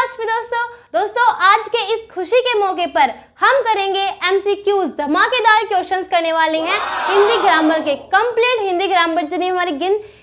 नमस्ते दोस्तों आज के इस खुशी के मौके पर हम करेंगे एमसीक्यूज धमाकेदार क्वेश्चंस करने वाले हैं हिंदी ग्रामर के। कंप्लीट हिंदी ग्रामर जितनी हमारी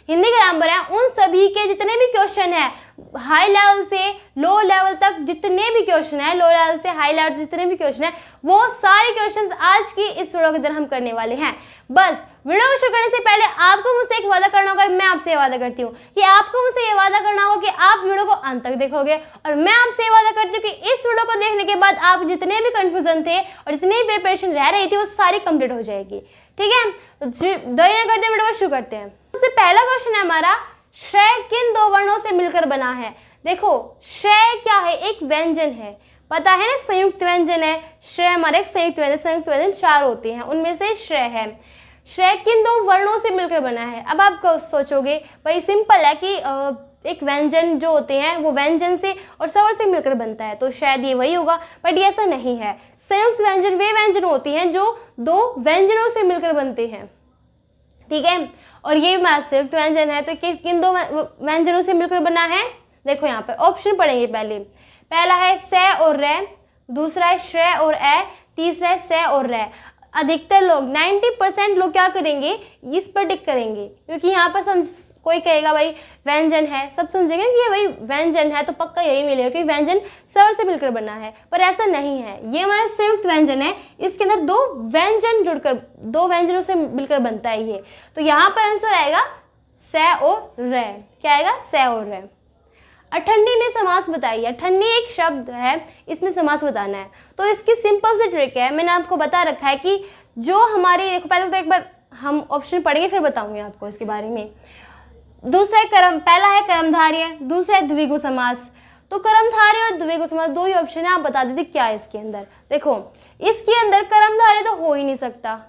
हिंदी ग्रामर है उन सभी के जितने भी क्वेश्चन है, हाई लेवल से लो लेवल तक जितने भी क्वेश्चन है, लो लेवल से हाई लेवल जितने भी क्वेश्चन है, वो सारे क्वेश्चन आज की इस वीडियो के अंदर हम करने वाले हैं। बस वीडियो को शुरू करने से पहले आपको मुझसे एक वादा करना होगा। मैं आपसे वादा करती हूँ कि आपको मुझसे ये वादा करना होगा कि आप वीडियो को अंत तक देखोगे, और मैं आपसे वादा करती हूँ कि इस वीडियो को देखने के बाद आप जितने भी कंफ्यूजन थे और जितनी भी प्रिपरेशन रह रही थी वो सारी कंप्लीट हो जाएगी। ठीक है, तो देरी न करते वीडियो को शुरू करते हैं। सबसे पहला क्वेश्चन है हमारा, श्रेय किन दो वर्णों से मिलकर बना है। देखो श्रेय क्या है, एक व्यंजन है, पता है ना, संयुक्त व्यंजन है। श्रेय हमारे एक संयुक्त व्यंजन 4 होते हैं, उनमें से श्रेय है। श्रेय किन दो वर्णों से मिलकर बना है। अब आप सोचोगे भाई सिंपल है कि एक व्यंजन जो होते हैं वो व्यंजन से और स्वर से मिलकर बनता है, तो शायद ये वही होगा, बट ये ऐसा नहीं है। संयुक्त व्यंजन वे व्यंजन होती हैं जो दो व्यंजनों से मिलकर बनते हैं। ठीक है, और ये संयुक्त व्यंजन है, तो किन दो व्यंजनों से मिलकर बना है। देखो यहाँ पर ऑप्शन पढ़ेंगे। पहला है स और रे, दूसरा है श्रेय और ए, तीसरा है स और रे। अधिकतर लोग 90% लोग क्या करेंगे, इस पर टिक करेंगे, क्योंकि यहाँ पर कोई कहेगा भाई व्यंजन है, सब समझेंगे कि ये भाई व्यंजन है तो पक्का यही मिलेगा कि व्यंजन स्वर से मिलकर बना है, पर ऐसा नहीं है। ये हमारा संयुक्त व्यंजन है, इसके अंदर दो व्यंजनों से मिलकर बनता है ये। तो यहाँ पर आंसर आएगा स और रे। क्या आएगा, स और रे। अठन्नी में समास बताइए। अठन्नी एक शब्द है, इसमें समास बताना है, तो इसकी सिंपल सी ट्रिक है, मैंने आपको बता रखा है कि जो हमारी, देखो पहले तो एक बार हम ऑप्शन पढ़ेंगे फिर बताऊंगी आपको इसके बारे में। दूसरा है पहला है कर्मधारय, दूसरा है द्विगु समास। तो कर्मधारय और द्विगु समास दो ही ऑप्शन है, आप बता दीजिए क्या है इसके अंदर। देखो इसके अंदर कर्मधारय तो हो ही नहीं सकता,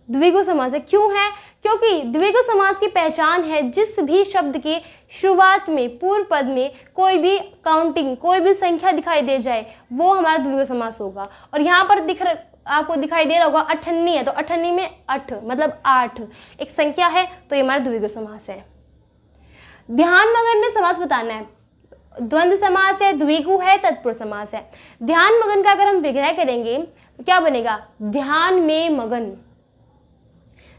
द्विगु समास है। क्यों है, क्योंकि द्विगु समास की पहचान है जिस भी शब्द के शुरुआत में पूर्व पद में कोई भी काउंटिंग, कोई भी संख्या दिखाई दे जाए वो हमारा द्विगु समास होगा। और यहाँ पर आपको दिखाई दे रहा होगा अठन्नी है, तो अठन्नी में 8 मतलब 8 एक संख्या है, तो ये हमारा द्विगु समास है। ध्यान मगन में समास बताना है। द्वंद्व समास है, द्विगु है, तत्पुरुष समास है। ध्यान मगन का अगर हम विग्रह करेंगे तो क्या बनेगा, ध्यान में मगन।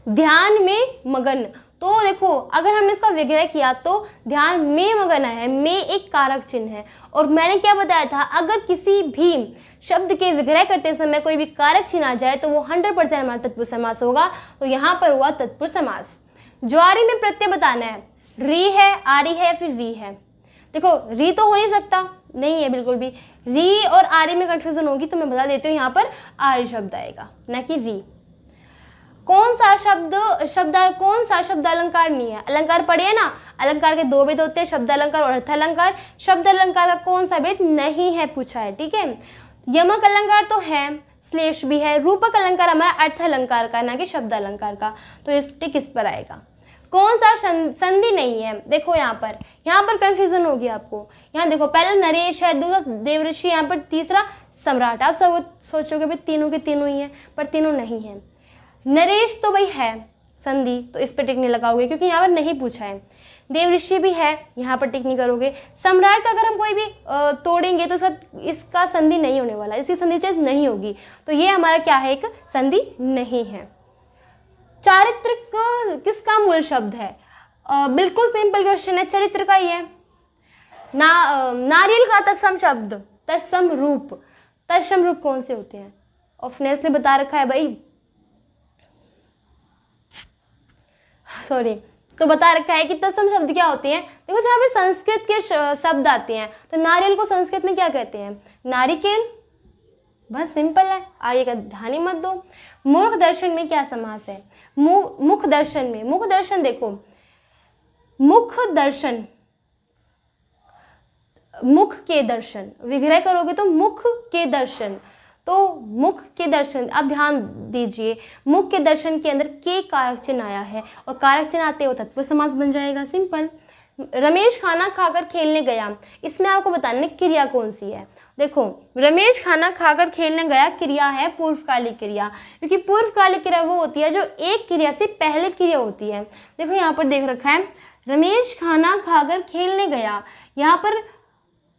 ध्यान में मगन, तो देखो अगर हमने इसका विग्रह किया तो ध्यान में मगन है, में एक कारक चिन्ह है। और मैंने क्या बताया था, अगर किसी भी शब्द के विग्रह करते समय कोई भी कारक चिन्ह आ जाए तो वो 100% हमारा तत्पुरुष समास होगा, तो यहाँ पर हुआ तत्पुरुष समास। ज्वारी में प्रत्यय बताना है, री है, आरी है, फिर री है। देखो री तो हो नहीं सकता, नहीं है बिल्कुल भी। री और आरी में कंफ्यूजन होगी तो मैं बता देती हूँ, यहाँ पर आरी शब्द आएगा ना कि री। कौन सा शब्द अलंकार नहीं है। अलंकार पढ़िए ना, अलंकार के 2 भेद होते हैं, शब्द अलंकार और अर्थ अलंकार। शब्द अलंकार का कौन सा भेद नहीं है पूछा है। ठीक है, यमक अलंकार तो है, श्लेष भी है। रूपक अलंकार हमारा अर्थ अलंकार का, ना कि शब्द अलंकार का, तो इस टिक इस पर आएगा। कौन सा संधि नहीं है। देखो यहाँ पर कंफ्यूजन होगी आपको। यहाँ देखो पहला नरेश है, दूसरा देवऋषि, यहाँ पर तीसरा सम्राट। आप सब सोचोगे भाई तीनों के तीनों ही हैं, पर तीनों नहीं है। नरेश तो भाई है संधि, तो इस पर टिक नहीं लगाओगे क्योंकि यहाँ पर नहीं पूछा है। देवऋषि भी है, यहाँ पर टिक नहीं करोगे। सम्राट का अगर हम कोई भी तोड़ेंगे तो सब इसका संधि नहीं होने वाला, इसकी संधि चेंज नहीं होगी, तो ये हमारा क्या है, एक संधि नहीं है। चारित्र किसका मूल शब्द है। बिल्कुल सिंपल क्वेश्चन है, चरित्र का ही है। नारियल का तत्सम शब्द, तत्सम रूप कौन से होते हैं, ऑब्वियसली बता रखा है भाई, तो बता रखा है कि तत्सम शब्द क्या होते हैं। देखो जहाँ पे संस्कृत के शब्द आते हैं तो नारियल को संस्कृत में क्या कहते हैं, नारिकेल। बस सिंपल है, आगे का ध्यान ही मत दो। मूर्ख दर्शन में क्या समास है, मुख दर्शन में। मुख दर्शन देखो, मुख के दर्शन विग्रह करोगे तो मुख के दर्शन, तो मुख के दर्शन, अब ध्यान दीजिए, मुख के दर्शन के अंदर के कारक चिन्ह आया है, और कारक चिन्ह आते हो तत्पुरुष समास बन जाएगा, सिंपल। रमेश खाना खाकर खेलने गया, इसमें आपको बताना क्रिया कौन सी है। देखो रमेश खाना खाकर खेलने गया क्रिया है पूर्वकालिक क्रिया, क्योंकि पूर्वकालिक क्रिया वो होती है जो एक क्रिया से पहले क्रिया होती है। देखो यहाँ पर देख रखा है, रमेश खाना खाकर खेलने गया, यहाँ पर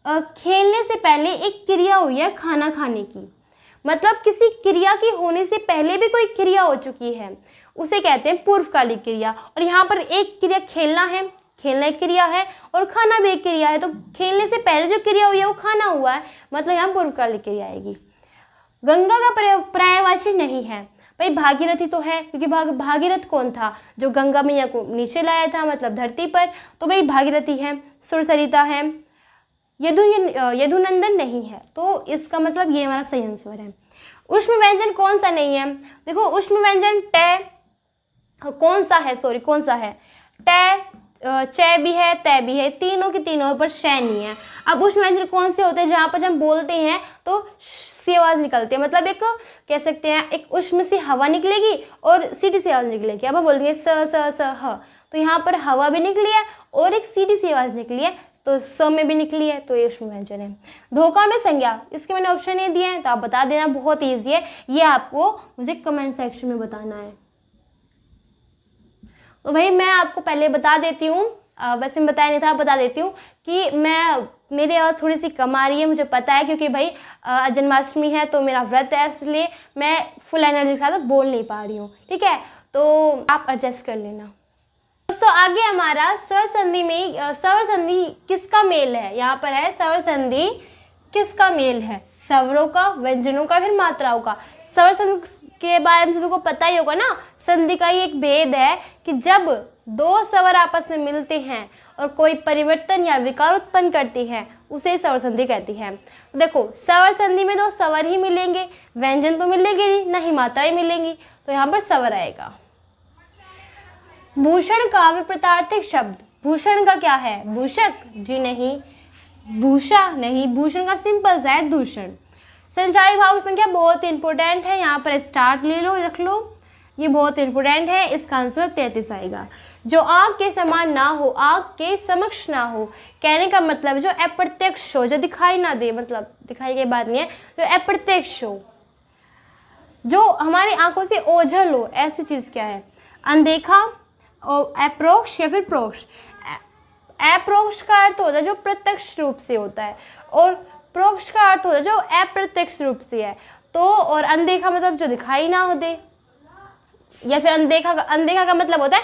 खेलने से पहले एक क्रिया हुई है खाना खाने की, मतलब किसी क्रिया की होने से पहले भी कोई क्रिया हो चुकी है, उसे कहते हैं पूर्वकालिक क्रिया। और यहाँ पर एक क्रिया खेलना है, खेलना एक क्रिया है, और खाना भी एक क्रिया है, तो खेलने से पहले जो क्रिया हुई है वो खाना हुआ है, मतलब यहाँ पूर्वकालिक क्रिया आएगी। गंगा का पर्यायवाची नहीं है, भाई भागीरथी तो है, क्योंकि भागीरथ कौन था, जो गंगा मैया को नीचे लाया था, मतलब धरती पर, तो भाई भागीरथी है। सुरसरिता है। यदुनंदन नहीं है, तो इसका मतलब ये हमारा सही आंसर है। ऊष्म व्यंजन कौन सा नहीं है, देखो ऊष्म व्यंजन कौन सा है, च भी है, तय भी है, तीनों के तीनों पर शय नहीं है। अब ऊष्म व्यंजन कौन से होते हैं, जहाँ पर जब हम बोलते हैं तो सी आवाज़ निकलती है, मतलब एक कह सकते हैं एक ऊष्म से हवा निकलेगी और सीटी से आवाज़ निकलेगी। अब हम बोल देंगे स ह, तो यहाँ पर हवा भी निकली है और एक सीटी सी आवाज़ निकली है, तो स में भी निकली है, तो ये ऊष्म व्यंजन है। धोखा में संज्ञा, इसके मैंने ऑप्शन नहीं दिए हैं, तो आप बता देना, बहुत ईजी है ये, आपको मुझे कमेंट सेक्शन में बताना है। तो भाई मैं आपको पहले बता देती हूँ, वैसे मैं बताया नहीं था, बता देती हूँ कि मेरी आवाज़ थोड़ी सी कम आ रही है, मुझे पता है, क्योंकि भाई जन्माष्टमी है तो मेरा व्रत है, इसलिए मैं फुल एनर्जी के साथ बोल नहीं पा रही हूँ, ठीक है, तो आप एडजस्ट कर लेना। दोस्तों आगे हमारा स्वर संधि में स्वर संधि किसका मेल है, यहाँ पर है स्वर संधि किसका मेल है, स्वरों का, व्यंजनों का, फिर मात्राओं का। स्वर संधि के बारे में सभी को पता ही होगा ना, संधि का ही एक भेद है कि जब दो स्वर आपस में मिलते हैं और कोई परिवर्तन या विकार उत्पन्न करती हैं, उसे स्वर संधि कहती है। देखो स्वर संधि में दो स्वर ही मिलेंगे, व्यंजन तो मिलेंगे नहीं, ना ही मात्राएं मिलेंगी, तो यहाँ पर स्वर आएगा। भूषण का विपरीतार्थक शब्द, भूषण का क्या है, भूषक जी नहीं, भूषा नहीं, भूषण का सिंपल सा है दूषण। संचारी भाव संख्या बहुत इंपॉर्टेंट है, यहाँ पर स्टार्ट ले लो, रख लो, ये बहुत इंपॉर्टेंट है, इसका आंसर 33 आएगा। जो आँख के समान ना हो, आँख के समक्ष ना हो, कहने का मतलब जो अप्रत्यक्ष हो, जो दिखाई ना दे, मतलब दिखाई की बात नहीं है, जो अप्रत्यक्ष हो, जो हमारी आंखों से ओझल हो, ऐसी चीज़ क्या है, अनदेखा और अप्रोक्ष या फिर प्रोक्ष। अप्रोक्ष का अर्थ होता है जो प्रत्यक्ष रूप से होता है, और प्रोक्ष का अर्थ होता है जो अप्रत्यक्ष रूप से है, तो और अनदेखा मतलब जो दिखाई ना हो दे, या फिर अनदेखा का मतलब होता है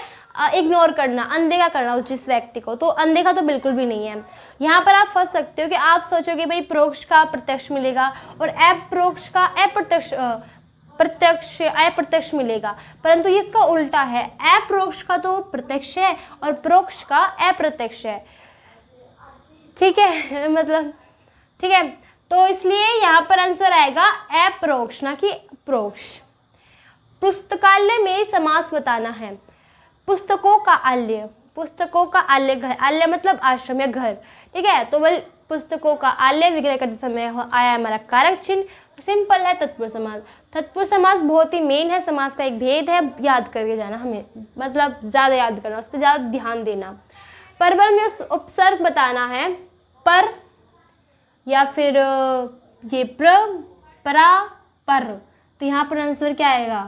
इग्नोर करना, अनदेखा करना उस जिस व्यक्ति को, तो अनदेखा तो बिल्कुल भी नहीं है। यहाँ पर आप फंस सकते हो कि आप सोचोगे भाई प्रोक्ष का प्रत्यक्ष मिलेगा और अप्रोक्ष का अप्रत्यक्ष मिलेगा, परंतु ये इसका उल्टा है, अप्रोक्ष का तो प्रत्यक्ष है और प्रोक्ष का अप्रत्यक्ष है, ठीक है मतलब ठीक है, तो इसलिए यहाँ पर आंसर आएगा अप्रोक्ष, ना कि प्रोक्ष। पुस्तकालय में समास बताना है, पुस्तकों का आलय, पुस्तकों का आलय घर, आलय मतलब आश्रम या घर, ठीक है, तो वह पुस्तकों का आलय विग्रह करते समय आया हमारा कारक चिन्ह, सिंपल है तत्पुरुष समास। तत्पुरुष समास बहुत ही मेन है, समास का एक भेद है, याद करके जाना हमें, मतलब ज़्यादा याद करना, उस पर ज़्यादा ध्यान देना। परवल में उपसर्ग बताना है, पर या फिर ये परा पर, तो यहाँ पर आंसर क्या आएगा,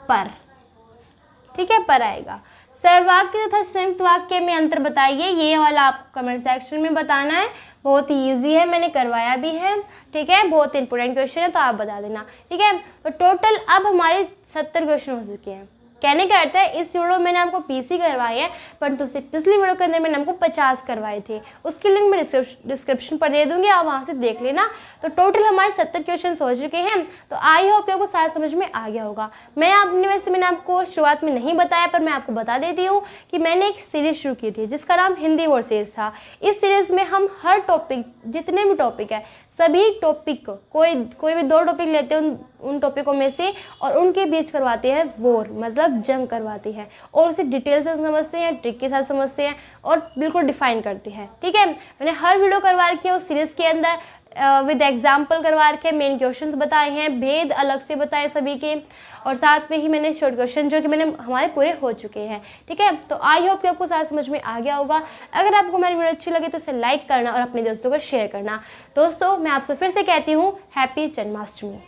पर, ठीक है, पर आएगा। सर्ववाक्य तथा संयुक्त वाक्य में अंतर बताइए, ये वाला आप कमेंट सेक्शन में बताना है, बहुत ही ईजी है, मैंने करवाया भी है, ठीक है, बहुत इंपॉर्टेंट क्वेश्चन है, तो आप बता देना, ठीक है। तो टोटल अब हमारे 70 क्वेश्चन हो चुके हैं, कहने का अर्थ है इस वीडियो में मैंने आपको 20 ही करवाए हैं, परंतु उससे पिछली वीडियो के अंदर मैंने आपको 50 करवाए थे, उसकी लिंक मैं डिस्क्रिप्शन पर दे दूंगी, आप वहाँ से देख लेना। तो टोटल हमारे 70 क्वेश्चन हो चुके हैं, तो आई होप कि आपको सारा समझ में आ गया होगा। मैंने आपको शुरुआत में नहीं बताया, पर मैं आपको बता देती हूँ कि मैंने एक सीरीज शुरू की थी जिसका नाम हिंदी वर्ड सीरीज था। इस सीरीज़ में हम हर टॉपिक, जितने भी टॉपिक है, सभी टॉपिक कोई भी 2 टॉपिक लेते हैं उन टॉपिकों में से, और उनके बीच करवाते हैं वॉर, मतलब जंग करवाती है, और उसे डिटेल से समझते हैं, ट्रिक के साथ समझते हैं और बिल्कुल डिफाइन करते हैं, ठीक है। मैंने हर वीडियो करवा रखी है उस सीरीज़ के अंदर, विद एग्जाम्पल करवा रखे, मेन क्वेश्चंस बताए हैं, भेद अलग से बताए सभी के, और साथ में ही मैंने शॉर्ट क्वेश्चन जो कि हमारे पूरे हो चुके हैं, ठीक है। तो आई होप कि आपको सारा समझ में आ गया होगा। अगर आपको हमारी वीडियो अच्छी लगे तो इसे लाइक करना और अपने दोस्तों को शेयर करना। दोस्तों मैं आपसे फिर से कहती हूँ हैप्पी जन्माष्टमी।